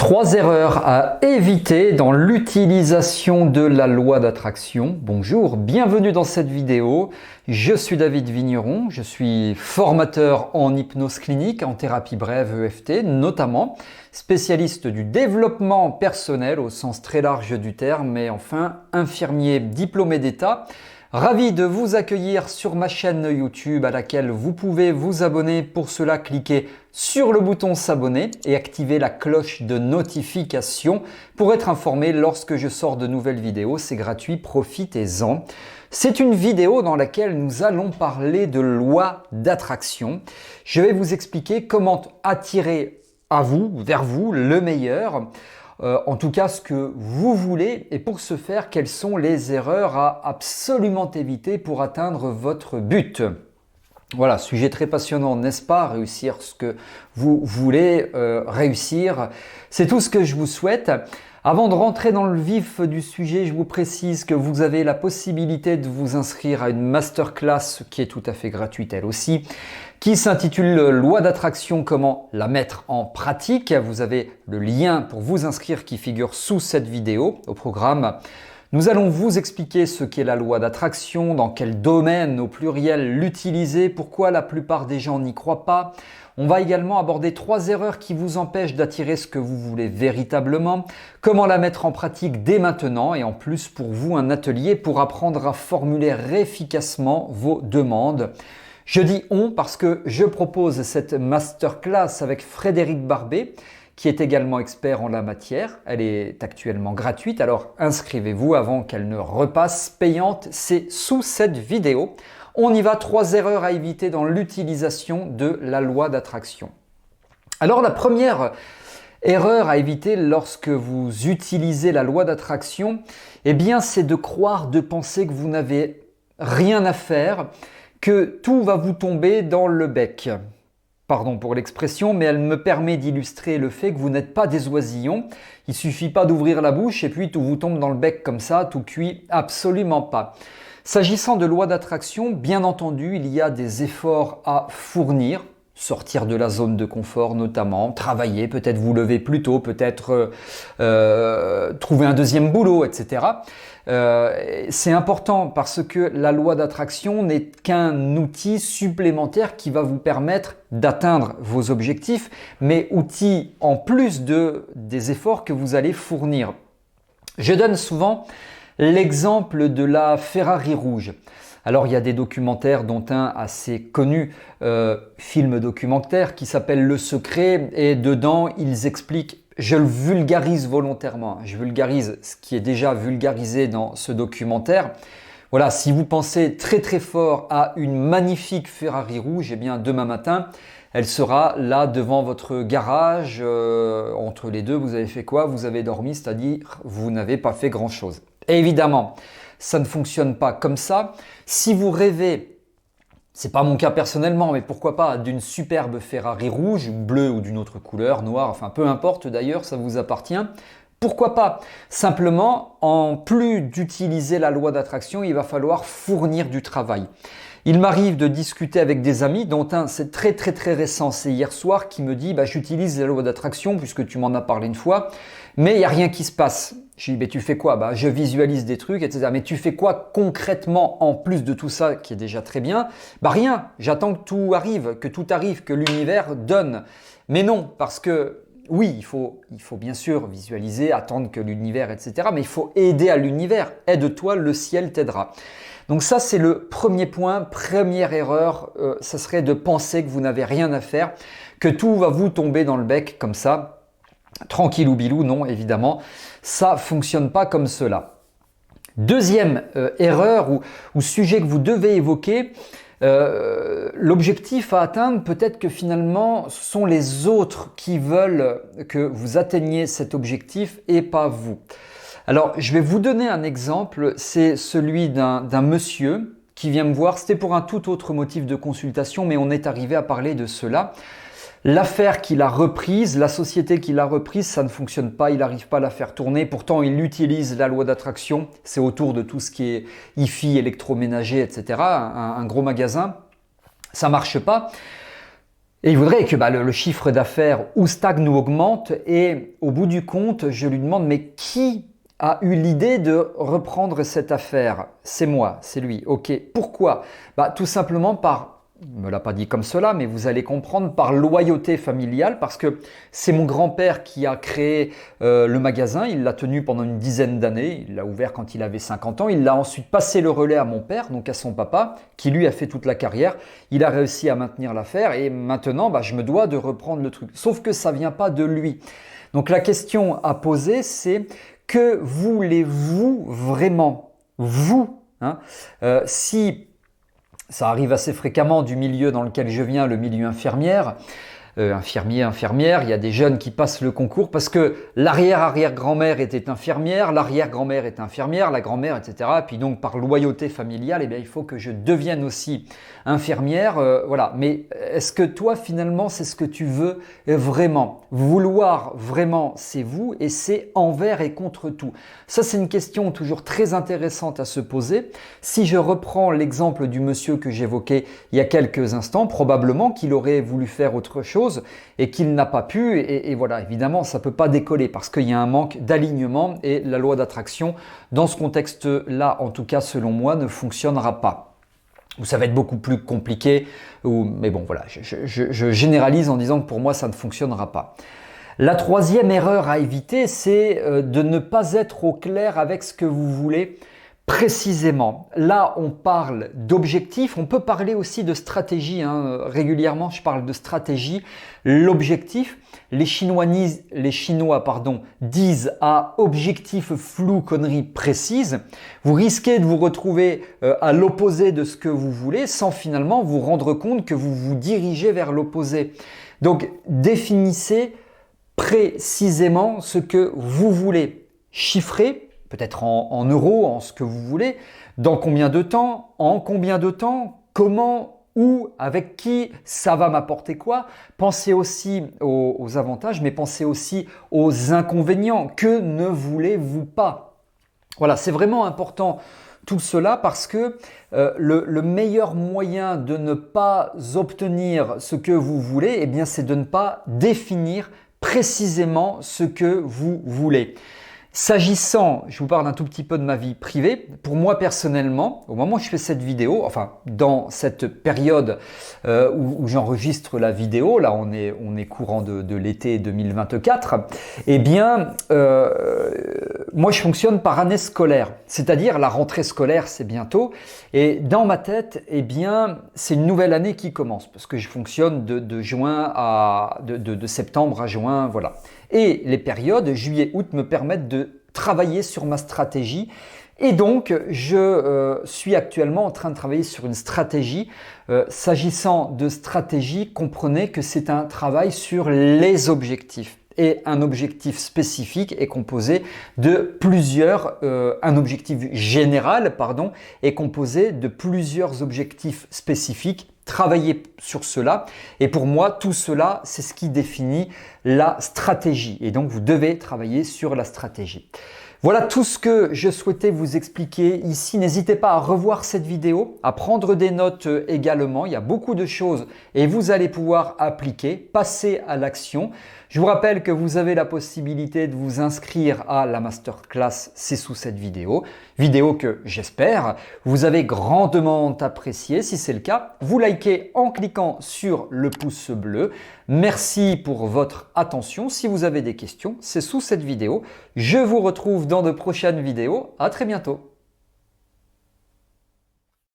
Trois erreurs à éviter dans l'utilisation de la loi d'attraction. Bonjour, bienvenue dans cette vidéo. Je suis David Vigneron, je suis formateur en hypnose clinique, en thérapie brève EFT notamment, spécialiste du développement personnel au sens très large du terme, et enfin infirmier diplômé d'État. Ravi de vous accueillir sur ma chaîne YouTube à laquelle vous pouvez vous abonner. Pour cela, cliquez sur le bouton s'abonner et activez la cloche de notification pour être informé lorsque je sors de nouvelles vidéos. C'est gratuit, profitez-en. C'est une vidéo dans laquelle nous allons parler de loi d'attraction. Je vais vous expliquer comment attirer à vous, vers vous, le meilleur. En tout cas ce que vous voulez, et pour ce faire, quelles sont les erreurs à absolument éviter pour atteindre votre but. Voilà, sujet très passionnant, n'est-ce pas? Réussir ce que vous voulez réussir, c'est tout ce que je vous souhaite. Avant de rentrer dans le vif du sujet, je vous précise que vous avez la possibilité de vous inscrire à une masterclass qui est tout à fait gratuite elle aussi, qui s'intitule Loi d'attraction, comment la mettre en pratique. Vous avez le lien pour vous inscrire qui figure sous cette vidéo au programme. Nous allons vous expliquer ce qu'est la loi d'attraction, dans quel domaine au pluriel l'utiliser, pourquoi la plupart des gens n'y croient pas. On va également aborder 3 erreurs qui vous empêchent d'attirer ce que vous voulez véritablement, comment la mettre en pratique dès maintenant, et en plus pour vous un atelier pour apprendre à formuler efficacement vos demandes. Je dis on parce que je propose cette masterclass avec Frédéric Barbet, qui est également expert en la matière. Elle est actuellement gratuite, alors inscrivez-vous avant qu'elle ne repasse payante. C'est sous cette vidéo. On y va, 3 erreurs à éviter dans l'utilisation de la loi d'attraction. Alors la première erreur à éviter lorsque vous utilisez la loi d'attraction, eh bien c'est de croire, de penser que vous n'avez rien à faire, que tout va vous tomber dans le bec. Pardon pour l'expression, mais elle me permet d'illustrer le fait que vous n'êtes pas des oisillons. Il suffit pas d'ouvrir la bouche et puis tout vous tombe dans le bec comme ça, tout cuit, absolument pas. S'agissant de loi d'attraction, bien entendu, il y a des efforts à fournir. Sortir de la zone de confort notamment, travailler, peut-être vous lever plus tôt, peut-être trouver un deuxième boulot, etc. C'est important parce que la loi d'attraction n'est qu'un outil supplémentaire qui va vous permettre d'atteindre vos objectifs, mais outil en plus des efforts que vous allez fournir. Je donne souvent l'exemple de la Ferrari rouge. Alors il y a des documentaires dont un assez connu, film documentaire qui s'appelle Le Secret, et dedans ils expliquent, je le vulgarise volontairement, je vulgarise ce qui est déjà vulgarisé dans ce documentaire. Voilà, si vous pensez très très fort à une magnifique Ferrari rouge, eh bien demain matin, elle sera là devant votre garage. Entre les deux, vous avez fait quoi? Vous avez dormi, c'est-à-dire vous n'avez pas fait grand-chose. Évidemment, ça ne fonctionne pas comme ça. Si vous rêvez, c'est pas mon cas personnellement, mais pourquoi pas d'une superbe Ferrari rouge, bleue ou d'une autre couleur, noire, enfin peu importe d'ailleurs, ça vous appartient. Pourquoi pas? Simplement, en plus d'utiliser la loi d'attraction, il va falloir fournir du travail. Il m'arrive de discuter avec des amis, dont un, c'est très récent, c'est hier soir, qui me dit j'utilise la loi d'attraction puisque tu m'en as parlé une fois, mais il n'y a rien qui se passe. Je dis tu fais quoi? Je visualise des trucs, etc. Mais tu fais quoi concrètement en plus de tout ça qui est déjà très bien? Rien, j'attends que tout arrive, que l'univers donne. Mais non, parce que oui, il faut bien sûr visualiser, attendre que l'univers, etc. Mais il faut aider à l'univers. Aide-toi, le ciel t'aidera. Donc ça, c'est le premier point, première erreur, ça serait de penser que vous n'avez rien à faire, que tout va vous tomber dans le bec comme ça, tranquillou bilou. Non, évidemment, ça fonctionne pas comme cela. Deuxième erreur ou sujet que vous devez évoquer, l'objectif à atteindre, peut-être que finalement, ce sont les autres qui veulent que vous atteigniez cet objectif et pas vous. Alors, je vais vous donner un exemple, c'est celui d'un monsieur qui vient me voir. C'était pour un tout autre motif de consultation, mais on est arrivé à parler de cela. L'affaire qu'il a reprise, la société qu'il a reprise, ça ne fonctionne pas, il n'arrive pas à la faire tourner. Pourtant, il utilise la loi d'attraction, c'est autour de tout ce qui est hi-fi, électroménager, etc. Un gros magasin, ça marche pas. Et il voudrait que le chiffre d'affaires ou stagne ou augmente. Et au bout du compte, je lui demande, mais qui a eu l'idée de reprendre cette affaire? C'est moi, c'est lui. Ok, pourquoi? Tout simplement il ne me l'a pas dit comme cela, mais vous allez comprendre, par loyauté familiale, parce que c'est mon grand-père qui a créé le magasin. Il l'a tenu pendant une dizaine d'années. Il l'a ouvert quand il avait 50 ans. Il l'a ensuite passé le relais à mon père, donc à son papa, qui lui a fait toute la carrière. Il a réussi à maintenir l'affaire et maintenant, je me dois de reprendre le truc. Sauf que ça ne vient pas de lui. Donc la question à poser, c'est que voulez-vous vraiment? Vous, si ça arrive assez fréquemment du milieu dans lequel je viens, le milieu infirmière, infirmière, il y a des jeunes qui passent le concours parce que l'arrière-arrière-grand-mère était infirmière, l'arrière-grand-mère était infirmière, la grand-mère, etc. Et puis donc par loyauté familiale, il faut que je devienne aussi infirmière. Voilà. Mais est-ce que toi, finalement, c'est ce que tu veux vraiment? Vouloir vraiment, c'est vous et c'est envers et contre tout. Ça, c'est une question toujours très intéressante à se poser. Si je reprends l'exemple du monsieur que j'évoquais il y a quelques instants, probablement qu'il aurait voulu faire autre chose et qu'il n'a pas pu et voilà, évidemment ça peut pas décoller parce qu'il y a un manque d'alignement et la loi d'attraction dans ce contexte-là, en tout cas selon moi, ne fonctionnera pas. Ou ça va être beaucoup plus compliqué, mais bon voilà, je généralise en disant que pour moi ça ne fonctionnera pas. La troisième erreur à éviter, c'est de ne pas être au clair avec ce que vous voulez précisément. Là, on parle d'objectifs, on peut parler aussi de stratégie. Régulièrement, je parle de stratégie. L'objectif, les Chinois disent à objectif flou, connerie précise. Vous risquez de vous retrouver à l'opposé de ce que vous voulez sans finalement vous rendre compte que vous vous dirigez vers l'opposé. Donc, définissez précisément ce que vous voulez. Chiffrer, peut-être en euros, en ce que vous voulez, dans combien de temps, en combien de temps, comment, où, avec qui, ça va m'apporter quoi. Pensez aussi aux avantages, mais pensez aussi aux inconvénients. Que ne voulez-vous pas? Voilà, c'est vraiment important tout cela parce que le meilleur moyen de ne pas obtenir ce que vous voulez, c'est de ne pas définir précisément ce que vous voulez. S'agissant, je vous parle un tout petit peu de ma vie privée, pour moi personnellement, au moment où je fais cette vidéo, enfin dans cette période où j'enregistre la vidéo, là on est courant de l'été 2024, moi je fonctionne par année scolaire, c'est-à-dire la rentrée scolaire c'est bientôt, et dans ma tête, c'est une nouvelle année qui commence, parce que je fonctionne de septembre à juin, voilà. Et les périodes juillet-août me permettent de travailler sur ma stratégie. Et donc, je suis actuellement en train de travailler sur une stratégie. S'agissant de stratégie, comprenez que c'est un travail sur les objectifs. Et un objectif spécifique est composé de un objectif général, est composé de plusieurs objectifs spécifiques. Travailler sur cela. Et pour moi, tout cela, c'est ce qui définit la stratégie. Et donc, vous devez travailler sur la stratégie. Voilà tout ce que je souhaitais vous expliquer ici. N'hésitez pas à revoir cette vidéo, à prendre des notes également. Il y a beaucoup de choses et vous allez pouvoir appliquer, passer à l'action. Je vous rappelle que vous avez la possibilité de vous inscrire à la masterclass, c'est sous cette vidéo que j'espère vous avez grandement appréciée. Si c'est le cas, vous likez en cliquant sur le pouce bleu. Merci pour votre attention. Si vous avez des questions, c'est sous cette vidéo. Je vous retrouve dans de prochaines vidéos. À très bientôt.